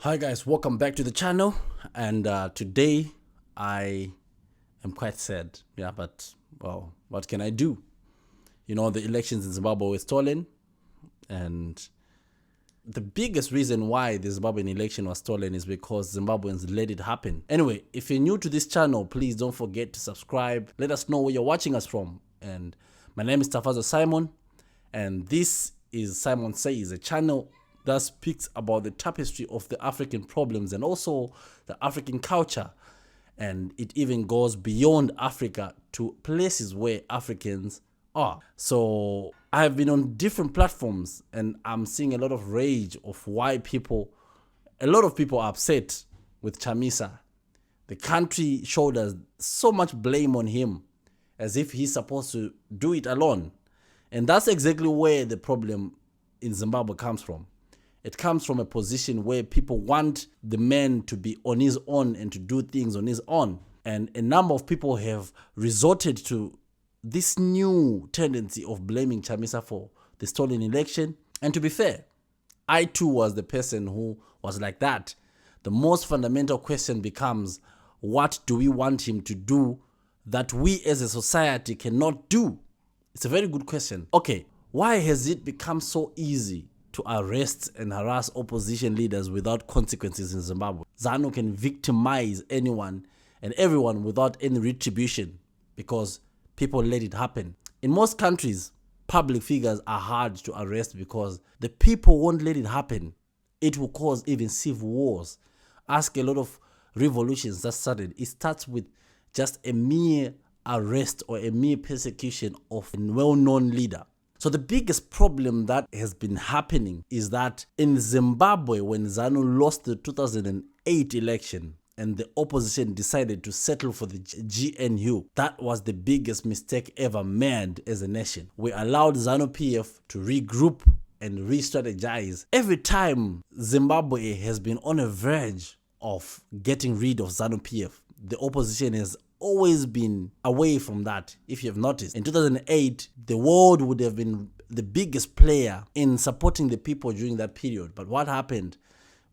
Hi guys, welcome back to the channel, and today I am quite sad. Yeah, but well, what can I do? You know, the elections in Zimbabwe were stolen, and the biggest reason why the Zimbabwean election was stolen is because Zimbabweans let it happen. Anyway, if you're new to this channel, please don't forget to subscribe. Let us know where you're watching us from. And my name is Tafazo Simon, and this is Simon Says, a channel that speaks about the tapestry of the African problems and also the African culture. And it even goes beyond Africa to places where Africans are. So I have been on different platforms and I'm seeing a lot of rage of why a lot of people are upset with Chamisa. The country shoulders so much blame on him as if he's supposed to do it alone. And that's exactly where the problem in Zimbabwe comes from. It comes from a position where people want the man to be on his own and to do things on his own. And a number of people have resorted to this new tendency of blaming Chamisa for the stolen election. And to be fair, I too was the person who was like that. The most fundamental question becomes, what do we want him to do that we as a society cannot do? It's a very good question. Okay, why has it become so easy to arrest and harass opposition leaders without consequences in Zimbabwe? Zanu can victimize anyone and everyone without any retribution because people let it happen. In most countries, public figures are hard to arrest because the people won't let it happen. It will cause even civil wars. Ask a lot of revolutions that started. It starts with just a mere arrest or a mere persecution of a well-known leader. So the biggest problem that has been happening is that in Zimbabwe, when Zanu lost the 2008 election and the opposition decided to settle for the GNU, that was the biggest mistake ever made as a nation. We allowed Zanu PF to regroup and re-strategize. Every time Zimbabwe has been on a verge of getting rid of Zanu PF, the opposition has always been away from that. If you have noticed, in 2008, the world would have been the biggest player in supporting the people during that period. But what happened?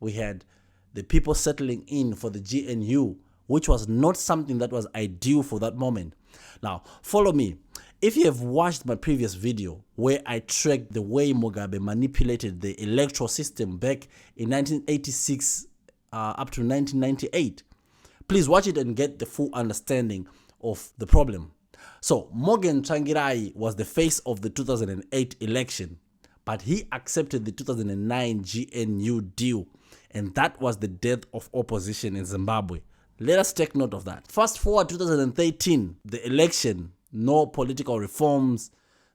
We had the people settling in for the GNU, which was not something that was ideal for that moment. Now, follow me. If you have watched my previous video where I tracked the way Mugabe manipulated the electoral system back in 1986 up to 1998, please watch it and get the full understanding of the problem. So Morgan Tsvangirai was the face of the 2008 election, but he accepted the 2009 GNU deal, and that was the death of opposition in Zimbabwe. Let us take note of that. Fast forward 2013, the election, no political reforms,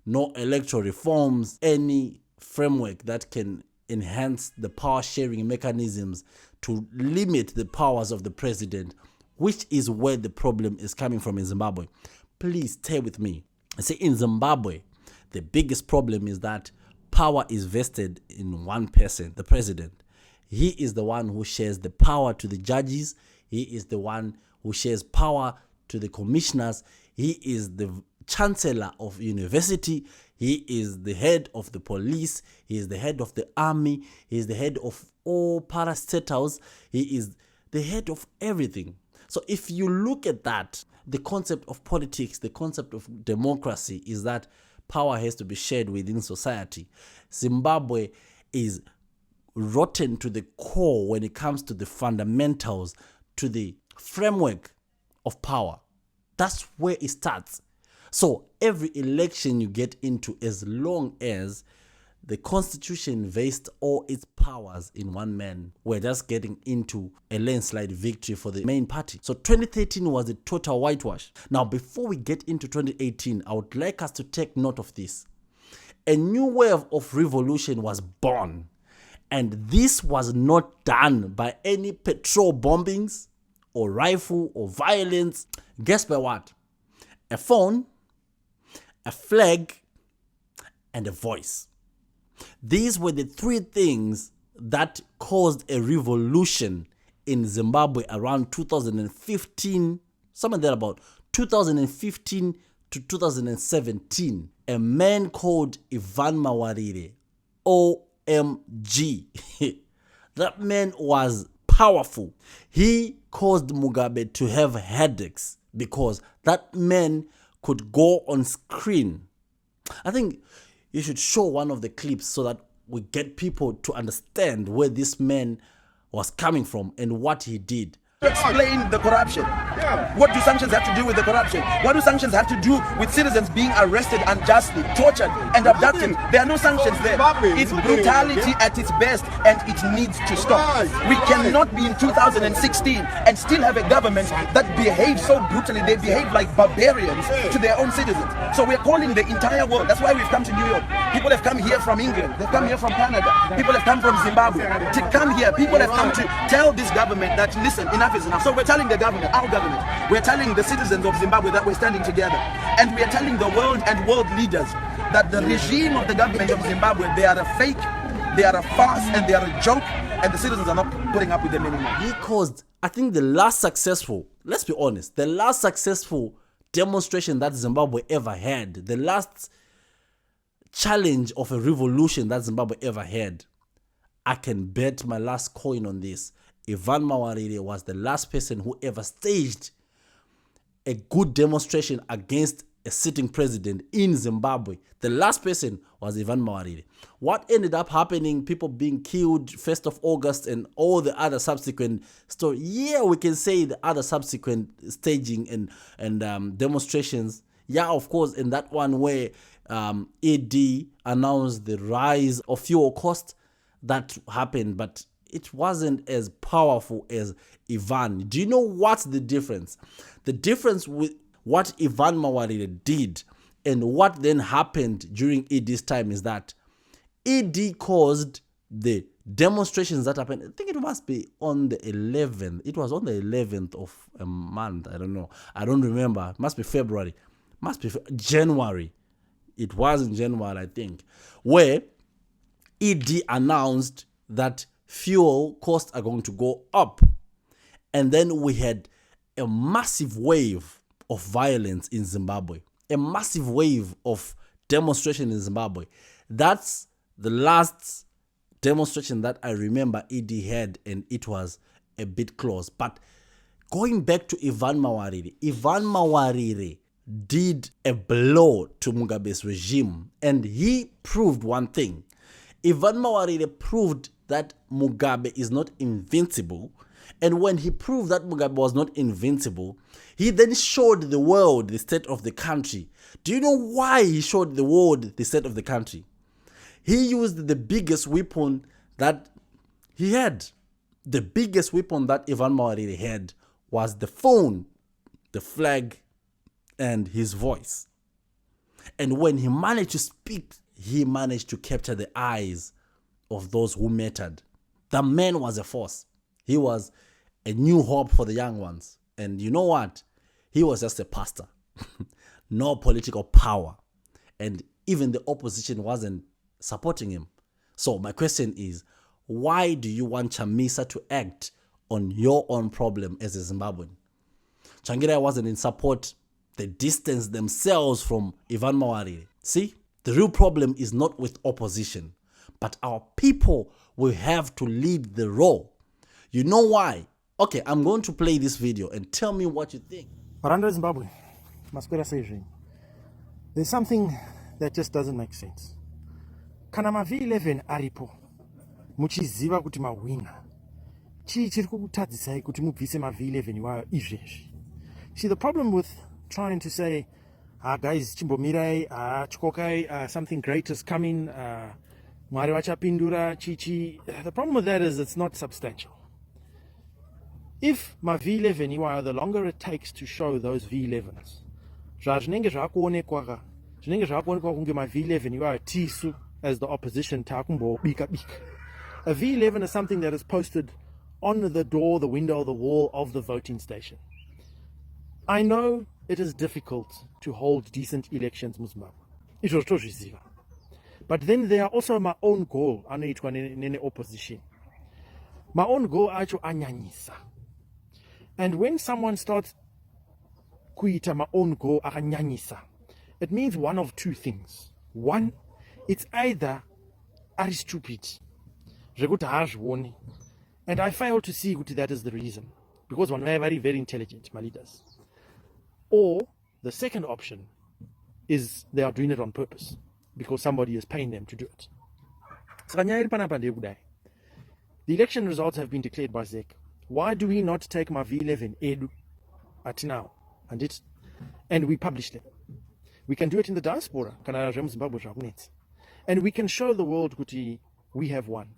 no electoral reforms, any framework that can enhance the power sharing mechanisms to limit the powers of the president, which is where the problem is coming from in Zimbabwe. Please stay with me. See, in Zimbabwe, the biggest problem is that power is vested in one person, the president. He is the one who shares the power to the judges. He is the one who shares power to the commissioners. He is the chancellor of university. He is the head of the police. He is the head of the army. He is the head of all parastatals. He is the head of everything. So if you look at that, the concept of politics, the concept of democracy is that power has to be shared within society. Zimbabwe is rotten to the core when it comes to the fundamentals, to the framework of power. That's where it starts. So every election you get into, as long as the constitution vests all its powers in one man, we're just getting into a landslide victory for the main party. So 2013 was a total whitewash. Now, before we get into 2018, I would like us to take note of this. A new wave of revolution was born. And this was not done by any petrol bombings or rifle or violence. Guess by what? A phone, a flag, and a voice. These were the three things that caused a revolution in Zimbabwe around 2015, somewhere there about 2015 to 2017. A man called Ivan Mawarire, OMG, That man was powerful. He caused Mugabe to have headaches because that man could go on screen. I think you should show one of the clips so that we get people to understand where this man was coming from and what he did. Explain the corruption. What do sanctions have to do with the corruption? What do sanctions have to do with citizens being arrested unjustly, tortured and abducted? There are no sanctions there. It's brutality at its best and it needs to stop. We cannot be in 2016 and still have a government that behaves so brutally. They behave like barbarians to their own citizens. So we're calling the entire world. That's why we've come to New York. People have come here from England. They've come here from Canada. People have come from Zimbabwe to come here. People have come to tell this government that, listen, enough is enough. So we're telling the government, our government, we're telling the citizens of Zimbabwe that we're standing together. And we are telling the world and world leaders that the regime of the government of Zimbabwe, they are a fake, they are a farce, and they are a joke, and the citizens are not putting up with them anymore. He caused, I think, the last successful, let's be honest, the last successful demonstration that Zimbabwe ever had, the last challenge of a revolution that Zimbabwe ever had. I can bet my last coin on this. Ivan Mawarire was the last person who ever staged a good demonstration against a sitting president in Zimbabwe. The last person was Ivan Mawarire. What ended up happening, people being killed 1st of August and all the other subsequent stories. Yeah, we can say the other subsequent staging and demonstrations. Yeah, of course, in that one where ED announced the rise of fuel cost, that happened, but it wasn't as powerful as Ivan. Do you know what's the difference? The difference with what Ivan Mawarire did and what then happened during ED's time is that ED caused the demonstrations that happened. I think it must be on the 11th. It was on the 11th of a month. I don't know. I don't remember. It must be February. Must be January. It was in January, I think, where ED announced that fuel costs are going to go up. And then we had a massive wave of violence in Zimbabwe, a massive wave of demonstration in Zimbabwe. That's the last demonstration that I remember ED had, and it was a bit close. But going back to Ivan Mawarire did a blow to Mugabe's regime, and he proved one thing. Ivan Mawarire proved that Mugabe is not invincible, and when he proved that Mugabe was not invincible, he then showed the world the state of the country. Do you know why he showed the world the state of the country? He used the biggest weapon that he had. The biggest weapon that Ivan Mawarire had was the phone, the flag, and his voice. And when he managed to speak, he managed to capture the eyes of those who mattered. The man was a force. He was a new hope for the young ones. And you know what? He was just a pastor. No political power. And even the opposition wasn't supporting him. So my question is, why do you want Chamisa to act on your own problem as a Zimbabwean? Changira wasn't in support. They distanced themselves from Ivan Mawarire. See, the real problem is not with opposition, but our people will have to lead the role. You know why? Okay, I'm going to play this video and tell me what you think. Maranda Zimbabwe, there's something that just doesn't make sense. Kana V11 aripo, muchiziva kuti mawina. Chii chiri kukutadzisai kuti mubvise V11 iwayo izvezvi. See, the problem with trying to say, guys, chimbomirai, chikokai, something great is coming, mwari vachapindura, chichi. The problem with that is it's not substantial. If V11 iwayo, the longer it takes to show those V11s, zvinenge zvakuonekwa kunge V11 iwayo tisu as the opposition takumbobika bika. A V11 is something that is posted on the door, the window, the wall of the voting station. I know it is difficult to hold decent elections in Zimbabwe. But then there are also my own goal, in opposition. My own goal acho anyanyisa. And when someone starts kuita my own goal anyanyisa, it means one of two things. One, it's either are stupid, And I fail to see that that is the reason, because one are very, very intelligent, my leaders. Or the second option is they are doing it on purpose because somebody is paying them to do it. The election results have been declared by ZEC. Why do we not take my V11 edu at now and we publish them? We can do it in the diaspora, and we can show the world that we have won.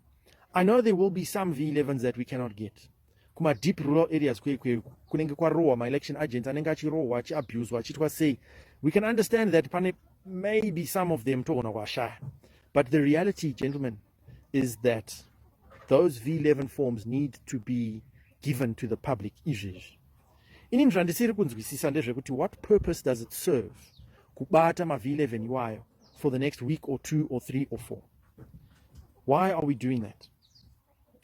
I know there will be some V11s that we cannot get. Kuma deep rural areas kunenge kwa roa my election agents anenge achirowa abuse wachitwa say we can understand that maybe some of them tona washa. But the reality, gentlemen, is that those V11 forms need to be given to the public. What purpose does it serve kubata ma V11 iwayo for the next week or 2 or 3 or 4? Why are we doing that?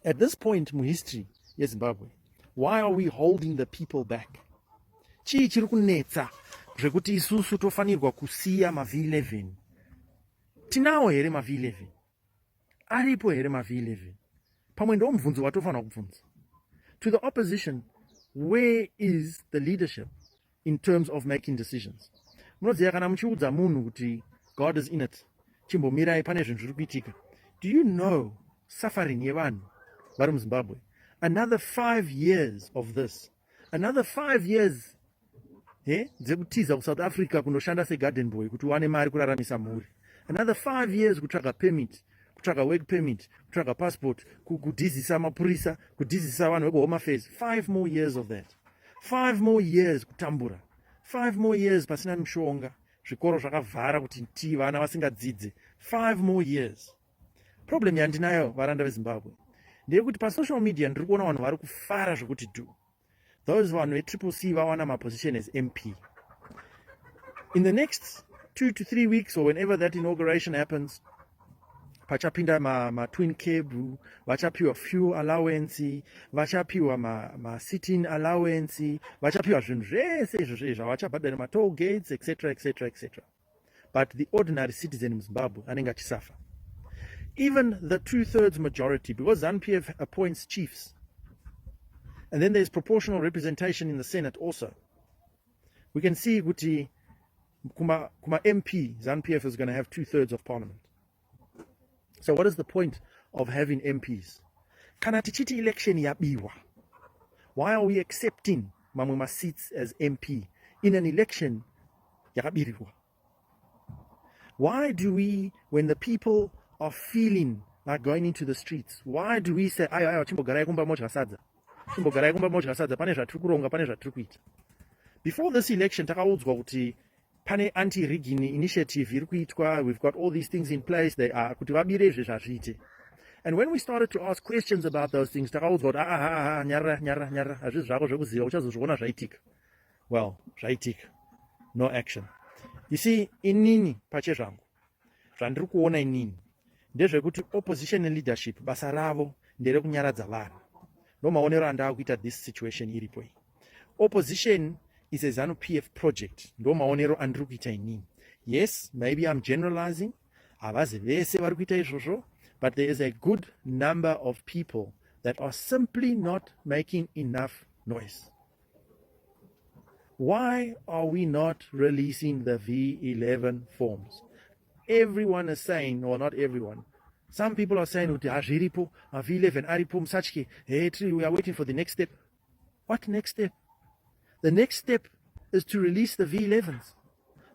At this point in history, Zimbabwe, why are we holding the people back? Chii chiri kunetsa zvekuti isusu tofanirwa kusiya ma V11. Tinawo here ma V11. Aripo here ma V11. Pamwe ndo mvunzo watofanirwa kubvunza. To the opposition, where is the leadership in terms of making decisions? Munoziva kana muchiudza munhu kuti God is in it, chimbomirai pane zvinhu zviri kuitika. Do you know suffering yevanhu vari muZimbabwe? Another 5 years of this. Another 5 years dzekutiza kuSouth Africa kunoshanda segarden boy kuti uwane mari kuraramisa mhuri. Another 5 years kutsvaga permit, kutsvaga work permit, kutsvaga passport, kudhizisa mapurisa, kudhizisa vanhu vekuhome affairs. 5 more years of that. 5 more years kutambura. 5 more years pasina mishonga. Zvikoro zvakavhara kuti vana vasingadzidze. 5 more years. Problem yandinayo varanda veZimbabwe ndeyekuti pasocial media ndiri kuona vanhu vari kufara zvokuti do. Those vanhu vetriple C vawana maposition as MP. In the next 2 to 3 weeks or whenever that inauguration happens, pachapinda ma twin cab, vachapiwa fuel allowance, vachapiwa ma sitting allowance, vachapiwa zvinhu zvese izvo vachabhadhara ma toll gates, etc, etc, etc. But the ordinary citizen in Zimbabwe anenge achisafa. Even the 2/3 majority, because Zanu PF appoints chiefs, and then there's proportional representation in the Senate also. We can see kuti kuma MP, Zanu PF is going to have 2/3 of parliament. So what is the point of having MPs? Kana tichiti election yabiwa. Why are we accepting mamwe seats as MP in an election yakabiriwa? Why do we, when the people are feeling like going into the streets, why do we say ayo chimbogarai kumba modya sadza? Chimbogarai kumba modya sadza, pane zvatiri kuronga, pane zvatiri kuita. Before this election takaudzwa kuti pane anti-rigging initiative iri kuitwa, we've got all these things in place, they are kuti vabire zvazviite. And when we started to ask questions about those things, takaudzwa kuti nyara hazvisi zvako zvekuziva uchazozviona zvaitika. Well, zvaitika, no action. You see, inini pache zvangu zvandiri kuona inini ndezvekuti opposition leadership basa ravo nderekunyaradza vanhu. No maonero andava kuita this situation iripo. Opposition is a Zanu PF project. Ndo maonero andiri kuita inini. Yes, maybe I'm generalizing. Havazi vese vari kuita izvozvo, but there is a good number of people that are simply not making enough noise. Why are we not releasing the V11 forms? Everyone is saying, or not everyone, some people are saying, V11 aripo msachke, we are waiting for the next step. What next step? The next step is to release the V11s.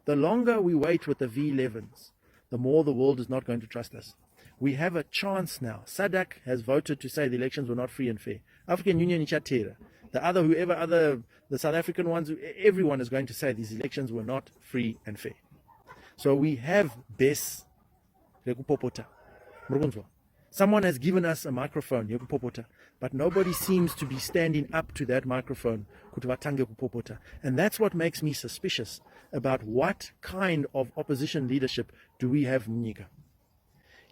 The longer we wait with the V11s, the more the world is not going to trust us. We have a chance now. SADC has voted to say the elections were not free and fair. African Union ichatera. The South African ones, everyone is going to say these elections were not free and fair. So we have bes rekupopota. Someone has given us a microphone, but nobody seems to be standing up to that microphone. And that's what makes me suspicious about what kind of opposition leadership do we have munyika.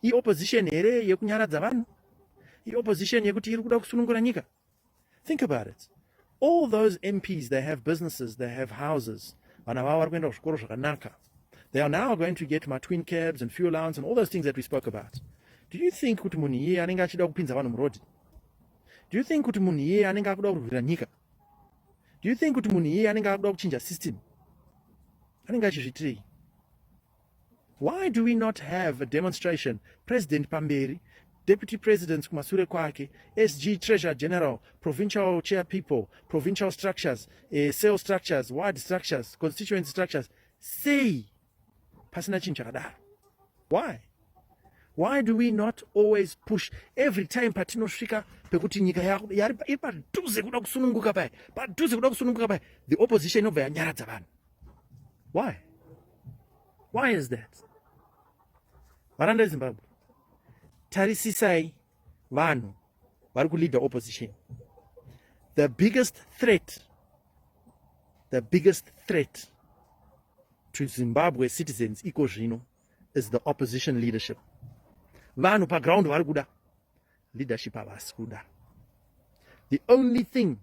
I opposition ere yekunyaradza vanhu? I opposition yekuti iri kuda kusunungura nyika? Think about it. All those MPs, they have businesses, they have houses. They are now going to get my twin cabs and fuel allowance and all those things that we spoke about. Do you think kuti munhu iye anenge achida kupinza vanhu murodi? Do you think kuti munhu iye anenge akuda kurwira nyika? Do you think kuti munhu iye anenge akuda kuchinja system? Anenge achizvitirei? Why do we not have a demonstration? President pamberi, deputy presidents kumasure kwake, SG treasurer general, provincial chair people, provincial structures, cell structures, ward structures, constituent structures. Say, pasina chinchakadaro. Why? Why do we not always push every time patinosvika pekuti nyika iri padhuze kuda kusununguka pai, the opposition inobva yanyaradza vanhu? Why? Why is that? Varanda Zimbabwe, tarisisai vanhu vari kulead the opposition. The biggest threat to Zimbabwe citizens iko zvino is the opposition leadership. Vanhu pa ground vari kuda leadership havasi kuda. The only thing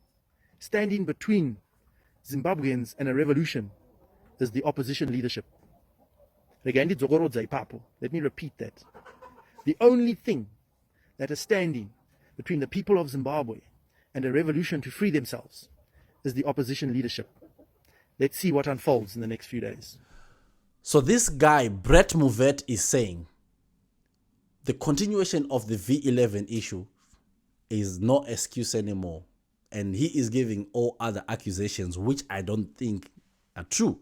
standing between Zimbabweans and a revolution is the opposition leadership. Let me repeat that. The only thing that is standing between the people of Zimbabwe and a revolution to free themselves is the opposition leadership. Let's see what unfolds in the next few days. So this guy, Brett Muvet, is saying the continuation of the V11 issue is no excuse anymore. And he is giving all other accusations, which I don't think are true.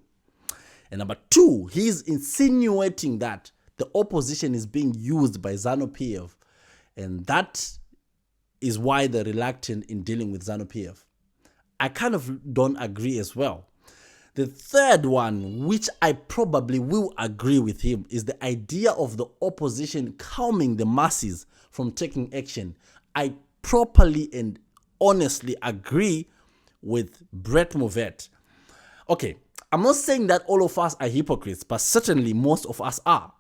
And number two, he's insinuating that the opposition is being used by Zanu PF. And that is why they're reluctant in dealing with Zanu PF. I kind of don't agree as well. The third one, which I probably will agree with him, is the idea of the opposition calming the masses from taking action. I properly and honestly agree with Brett Muvet. Okay, I'm not saying that all of us are hypocrites, but certainly most of us are.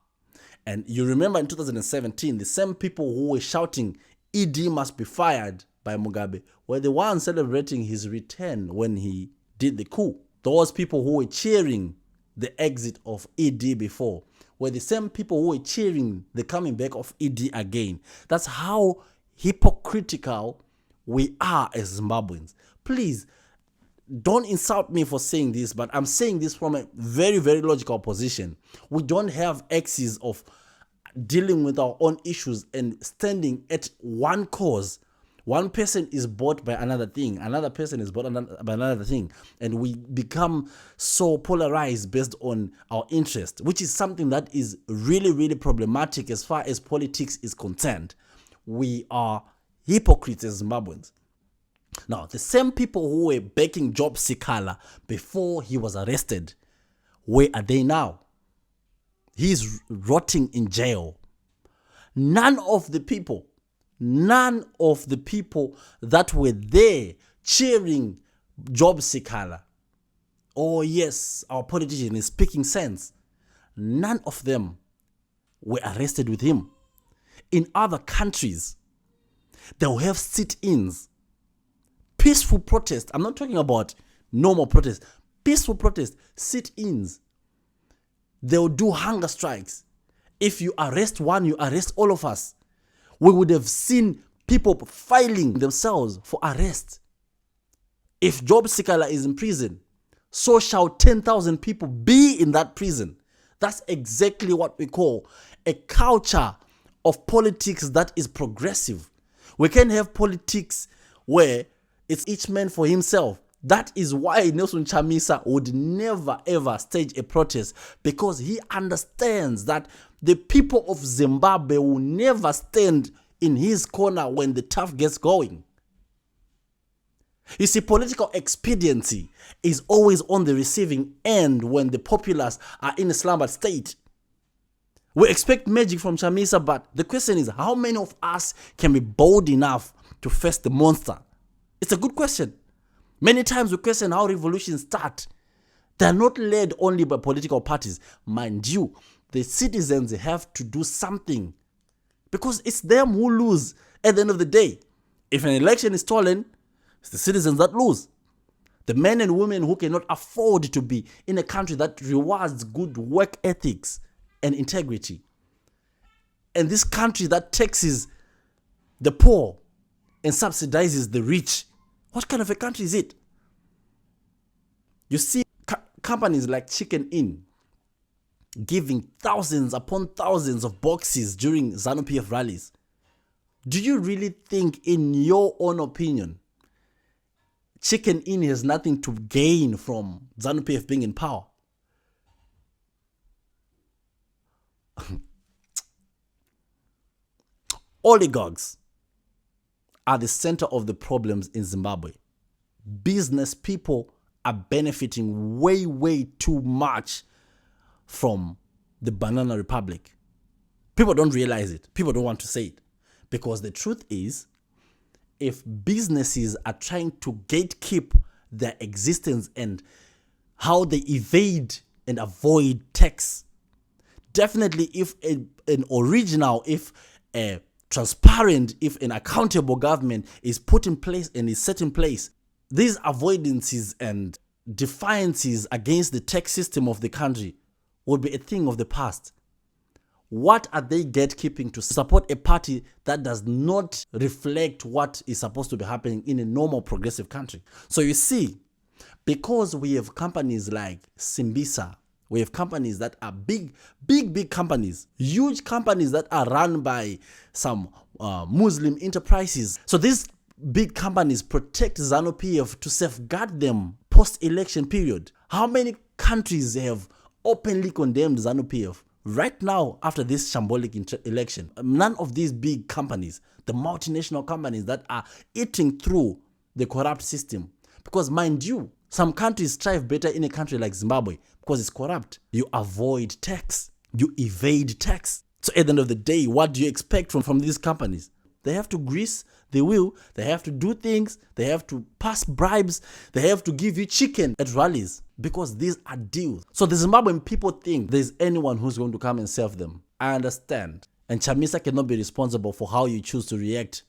And you remember in 2017, the same people who were shouting, ED must be fired by Mugabe, were the ones celebrating his return when he did the coup. Those people who were cheering the exit of ED before were the same people who were cheering the coming back of ED again. That's how hypocritical we are as Zimbabweans. Please, don't insult me for saying this, but I'm saying this from a very, very logical position. We don't have axes of dealing with our own issues and standing at one cause. One person is bought by another thing, another person is bought by another thing, and we become so polarized based on our interest, which is something that is really, really problematic as far as politics is concerned. We are hypocrites as Zimbabweans. Now, the same people who were backing Job Sikala before he was arrested, where are they now? He's rotting in jail. None of the people that were there cheering Job Sikala, oh yes, our politician is speaking sense, none of them were arrested with him. In other countries, they'll have sit-ins. Peaceful protest. I'm not talking about normal protest. Peaceful protest. Sit-ins. They'll do hunger strikes. If you arrest one, you arrest all of us. We would have seen people filing themselves for arrest. If Job Sikala is in prison, so shall 10,000 people be in that prison. That's exactly what we call a culture of politics that is progressive. We can have politics where it's each man for himself. That is why Nelson Chamisa would never ever stage a protest, because he understands that the people of Zimbabwe will never stand in his corner when the tough gets going. You see, political expediency is always on the receiving end when the populace are in a slumbered state. We expect magic from Chamisa, but the question is, how many of us can be bold enough to face the monster? It's a good question. Many times we question how revolutions start. They're not led only by political parties. Mind you, the citizens have to do something, because it's them who lose at the end of the day. If an election is stolen, it's the citizens that lose. The men and women who cannot afford to be in a country that rewards good work ethics and integrity. And this country that taxes the poor and subsidizes the rich. What kind of a country is it? You see companies like Chicken Inn giving thousands upon thousands of boxes during Zanu PF rallies. Do you really think, in your own opinion, Chicken Inn has nothing to gain from Zanu PF being in power? Oligarchs are the center of the problems in Zimbabwe. Business people are benefiting way, way too much from the Banana Republic. People don't realize it. People don't want to say it. Because the truth is, if businesses are trying to gatekeep their existence and how they evade and avoid tax, definitely if an original, if a transparent, if an accountable government is put in place and is set in place, these avoidances and defiances against the tax system of the country would be a thing of the past. What are they gatekeeping to support a party that does not reflect what is supposed to be happening in a normal progressive country? So you see, because we have companies like Simbisa, we have companies that are big companies, huge companies that are run by some Muslim enterprises. So these big companies protect Zanu PF to safeguard them post-election period. How many countries have openly condemned Zanu PF? Right now, after this shambolic election, none of these big companies, the multinational companies that are eating through the corrupt system, because mind you, some countries thrive better in a country like Zimbabwe because it's corrupt. You avoid tax, you evade tax. So at the end of the day, what do you expect from these companies? They have to grease the wheel, they have to do things, they have to pass bribes, they have to give you chicken at rallies, because these are deals. So the Zimbabwean people think there's anyone who's going to come and serve them. I understand. And Chamisa cannot be responsible for how you choose to react,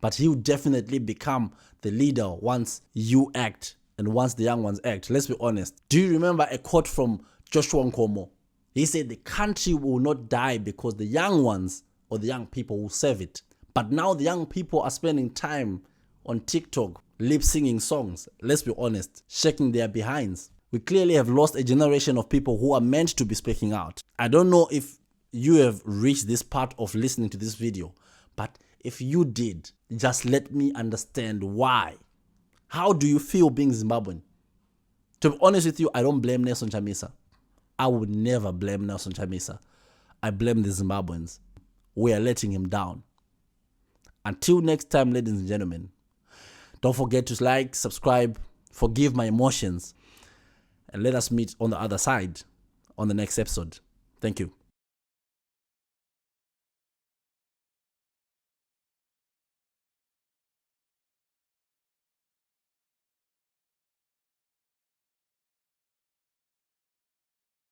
but he will definitely become the leader once you act and once the young ones act. Let's be honest. Do you remember a quote from Joshua Nkomo? He said the country will not die because the young ones or the young people will serve it. But now the young people are spending time on TikTok, lip singing songs, let's be honest, shaking their behinds. We clearly have lost a generation of people who are meant to be speaking out. I don't know if you have reached this part of listening to this video, but if you did, just let me understand why. How do you feel being Zimbabwean? To be honest with you, I don't blame Nelson Chamisa. I would never blame Nelson Chamisa. I blame the Zimbabweans. We are letting him down. Until next time, ladies and gentlemen, don't forget to like, subscribe, forgive my emotions, and let us meet on the other side on the next episode. Thank you.